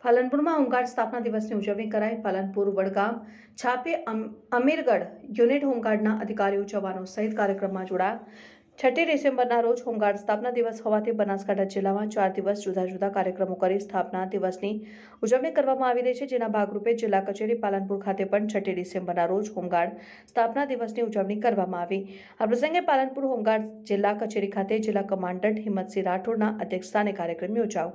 પાલનપુરમાં home guard સ્થાપના દિવસની ઉજવણી કરાઈ। પાલનપુર વડગામ છાપે અમીરગઢ યુનિટ હોમગાર્ડના અધિકારીઓ જવાનો સહિત કાર્યક્રમમાં જોડાયા। 6 ડિસેમ્બરના રોજ હોમગાર્ડ સ્થાપના દિવસ હોવાથી બનાસકાંઠા જિલ્લામાં 4 દિવસ જુદા જુદા કાર્યક્રમો કરી સ્થાપના દિવસની ઉજવણી કરવામાં આવી રહી છે। જેના ભાગરૂપે જિલ્લા કચેરી પાલનપુર ખાતે પણ 6 ડિસેમ્બરના રોજ હોમગાર્ડ સ્થાપના દિવસની ઉજવણી કરવામાં આવી। આ પ્રસંગે પાલનપુર હોમગાર્ડ જિલ્લા કચેરી ખાતે જિલ્લા કમાન્ડન્ટ હિંમતસિંહ રાઠોડના અધ્યક્ષસ્થાને કાર્યક્રમ યોજાયો,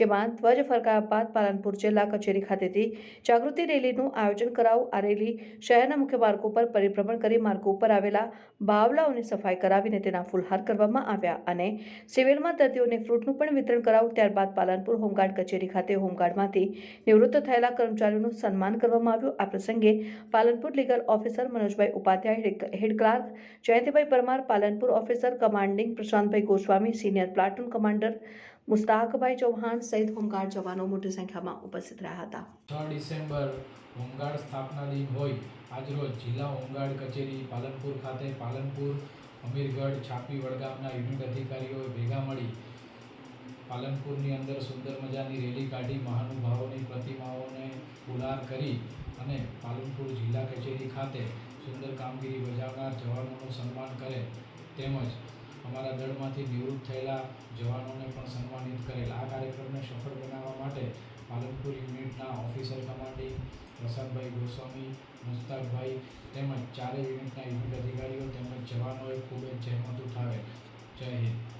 જેમાં ધ્વજ ફરકાયા બાદ પાલનપુર જિલ્લા કચેરી ખાતેથી જાગૃતિ રેલીનું આયોજન કરાયું। આ રેલી શહેરના મુખ્ય માર્ગો પર પરિભ્રમણ કરી માર્ગો ઉપર આવેલા બાવલાઓની સફાઈ કરાવીને તેના ફૂલહાર કરવામાં આવ્યા અને સિવિલમાં દર્દીઓને ફ્રૂટનું પણ વિતરણ કરાયું। ત્યારબાદ પાલનપુર હોમગાર્ડ કચેરી ખાતે હોમગાર્ડમાંથી નિવૃત્ત થયેલા કર્મચારીઓનું સન્માન કરવામાં આવ્યું। આ પ્રસંગે Palanpur legal officer Manojbhai Upadhyay, head clerk Jayantibhai Parmar, Palanpur officer commanding Prashantbhai Goswami, senior platoon commander Mustakbhai Chauhan સહિત હોમગાર્ડ જવાનો મોટી સંખ્યામાં ઉપસ્થિત રહ્યા હતા। 6 ડિસેમ્બર હોમગાર્ડ સ્થાપના દિન હોય આજરોજ જિલ્લા હોમગાર્ડ કચેરી પાલનપુર ખાતે પાલનપુર અમીરગઢ છાપી વડગામના યુનિટ અધિકારીઓ ભેગા મળી પાલનપુરની અંદર સુંદર મજાની રેલી કાઢી મહાનુભાવોની પ્રતિમાઓને ફુલાર કરી અને પાલનપુર જિલ્લા કચેરી ખાતે સુંદર કામગીરી બજાવનાર જવાનોનું સન્માન કરે તેમજ અમારા દળમાંથી નિવૃત્ત થયેલા જવાનોને પણ સન્માનિત કરેલ। આ કાર્યક્રમને સફળ બનાવવા માટે પાલનપુર યુનિટના ઓફિસર કમાન્ડિંગ પ્રશાંતભાઈ ગોસ્વામી, મુસ્તાકભાઈ તેમજ ચારે યુનિટના યુનિટ અધિકારીઓ તેમજ જવાનોએ ખૂબ જ જહેમત ઉઠાવેલ। જય હિન્દ।